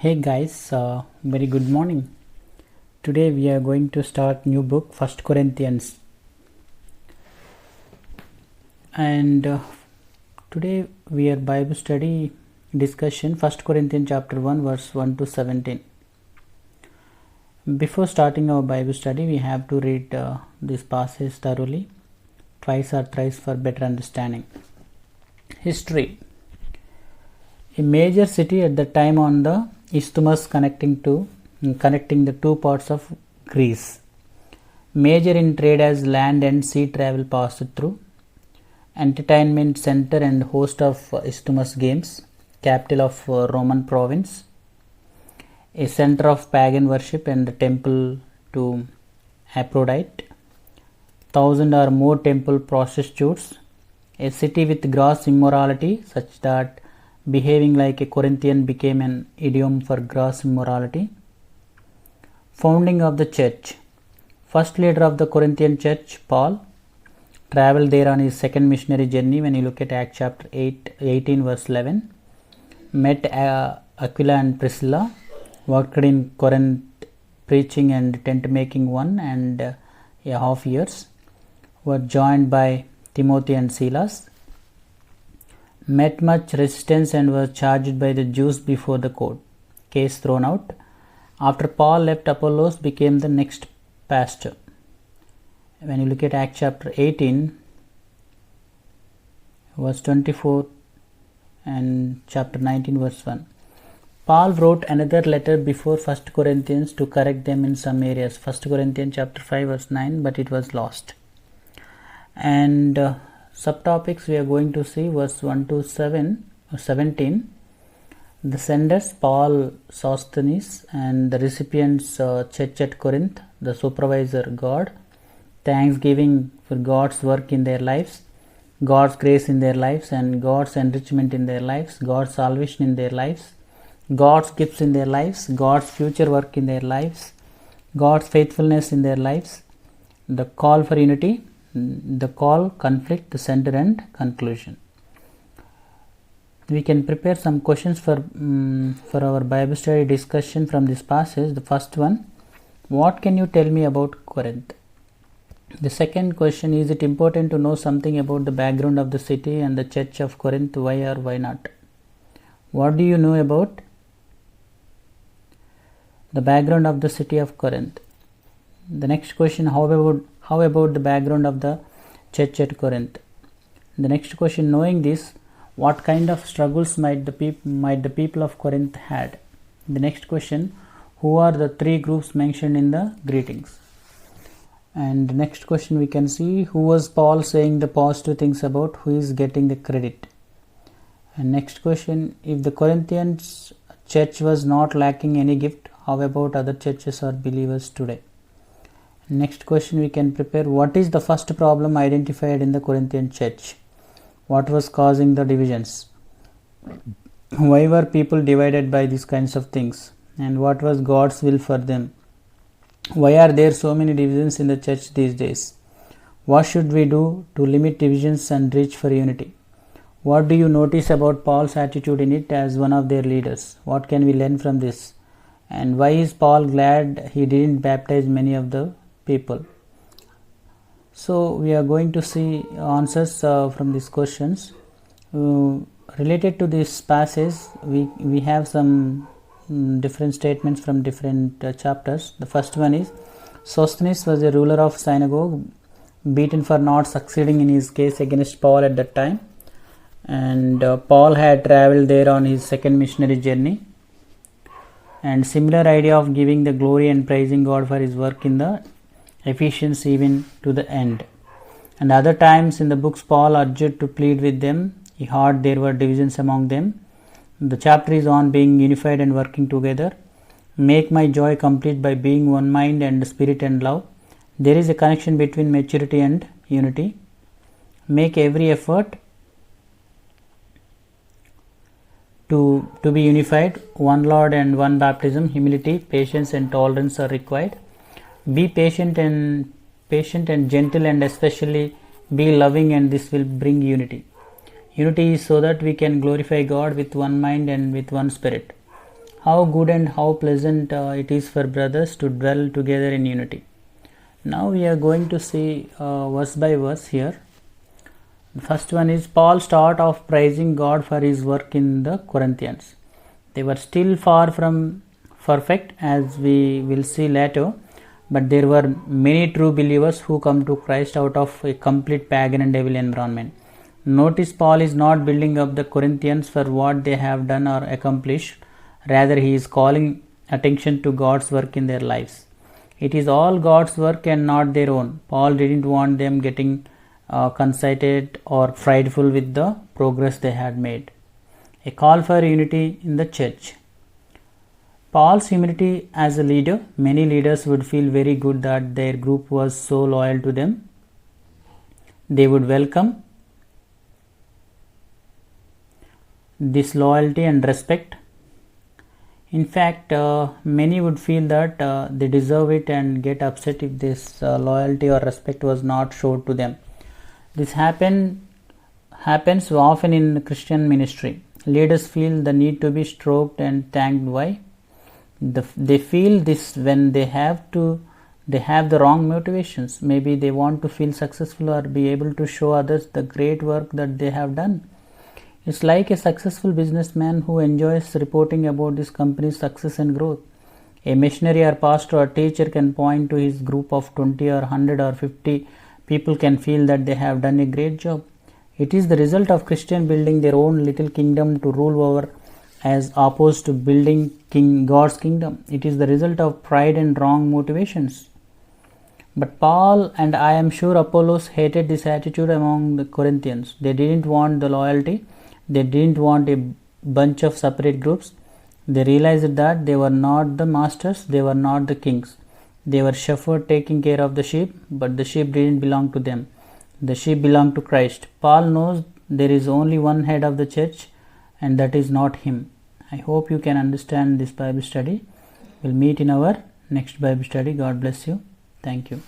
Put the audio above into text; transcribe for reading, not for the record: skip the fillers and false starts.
Hey guys, very good morning. Today we are going to start new book 1 Corinthians, and today we are Bible study discussion 1 Corinthians chapter 1 verse 1 to 17. Before starting our Bible study, we have to read this passage thoroughly, twice or thrice for better understanding. History. A major city at the time on the isthmus connecting the two parts of Greece. Major in trade as land and sea travel passed through. Entertainment center and host of isthmus games. Capital of Roman province. A center of pagan worship and a temple to Aphrodite. 1,000 or more temple prostitutes. A city with gross immorality such that behaving like a Corinthian became an idiom for gross immorality. Founding of the church. First leader of the Corinthian church, Paul, traveled there on his second missionary journey. When you look at Acts chapter 18 verse 11, met Aquila and Priscilla, worked in Corinth preaching and tent making 1.5 years, were joined by Timothy and Silas, met much resistance and was charged by the Jews before the court. Case thrown out. After Paul left, Apollos became the next pastor. When you look at Acts chapter 18 verse 24 and chapter 19 verse 1, Paul wrote another letter before 1 Corinthians to correct them in some areas. 1 Corinthians chapter 5 verse 9, but it was lost. And subtopics we are going to see verse 1 to 17. The senders, Paul, Sosthenes, and the recipients, church at Corinth, the supervisor, God, thanksgiving for God's work in their lives, God's grace in their lives, and God's enrichment in their lives, God's salvation in their lives, God's gifts in their lives, God's future work in their lives, God's faithfulness in their lives, the call for unity, the call, conflict, the center, and conclusion. We can prepare some questions for our Bible study discussion from this passage. The first one, what can you tell me about Corinth? The second question, is it important to know something about the background of the city and the church of Corinth? Why or why not? What do you know about the background of the city of Corinth? The next question, how about the background of the church at Corinth? The next question, knowing this, what kind of struggles might the people of Corinth had? The next question, who are the three groups mentioned in the greetings? And the next question we can see, who was Paul saying the positive things about? Who is getting the credit? And next question, if the Corinthians church was not lacking any gift, how about other churches or believers today? Next question we can prepare, what is the first problem identified in the Corinthian church? What was causing the divisions? Why were people divided by these kinds of things? And what was God's will for them? Why are there so many divisions in the church these days? What should we do to limit divisions and reach for unity? What do you notice about Paul's attitude in it as one of their leaders? What can we learn from this? And why is Paul glad he didn't baptize many of the people? So we are going to see answers from these questions. Related to this passage, we have some different statements from different chapters. The first one is, Sosthenes was a ruler of synagogue, beaten for not succeeding in his case against Paul at that time. And Paul had traveled there on his second missionary journey. And similar idea of giving the glory and praising God for his work in the Ephesians even to the end. And other times in the books, Paul urged to plead with them. He heard there were divisions among them. The chapter is on being unified and working together. Make my joy complete by being one mind and spirit and love. There is a connection between maturity and unity. Make every effort to be unified. One Lord and one baptism. Humility, patience and tolerance are required. Be patient and gentle, and especially be loving, and this will bring unity. Unity is so that we can glorify God with one mind and with one spirit. How good and how pleasant it is for brothers to dwell together in unity. Now we are going to see verse by verse here. The first one is Paul start off praising God for his work in the Corinthians. They were still far from perfect, as we will see later, but there were many true believers who come to Christ out of a complete pagan and devil environment. Notice Paul is not building up the Corinthians for what they have done or accomplished. Rather, he is calling attention to God's work in their lives. It is all God's work and not their own. Paul didn't want them getting conceited or frightful with the progress they had made. A call for unity in the church. Paul's humility as a leader. Many leaders would feel very good that their group was so loyal to them. They would welcome this loyalty and respect. In fact, many would feel that they deserve it and get upset if this loyalty or respect was not shown to them. This happens often in Christian ministry. Leaders feel the need to be stroked and thanked. Why? They feel this when they have the wrong motivations. Maybe they want to feel successful or be able to show others the great work that they have done. It's like a successful businessman who enjoys reporting about his company's success and growth. A missionary or pastor or teacher can point to his group of 20 or 100 or 50 people can feel that they have done a great job. It is the result of Christian building their own little kingdom to rule over as opposed to building God's kingdom. It is the result of pride and wrong motivations. But Paul and I am sure Apollos hated this attitude among the Corinthians. They didn't want the loyalty. They didn't want a bunch of separate groups. They realized that they were not the masters, they were not the kings. They were shepherds taking care of the sheep, but the sheep didn't belong to them. The sheep belonged to Christ. Paul knows there is only one head of the church, and that is not him. I hope you can understand this Bible study. We'll meet in our next Bible study. God bless you. Thank you.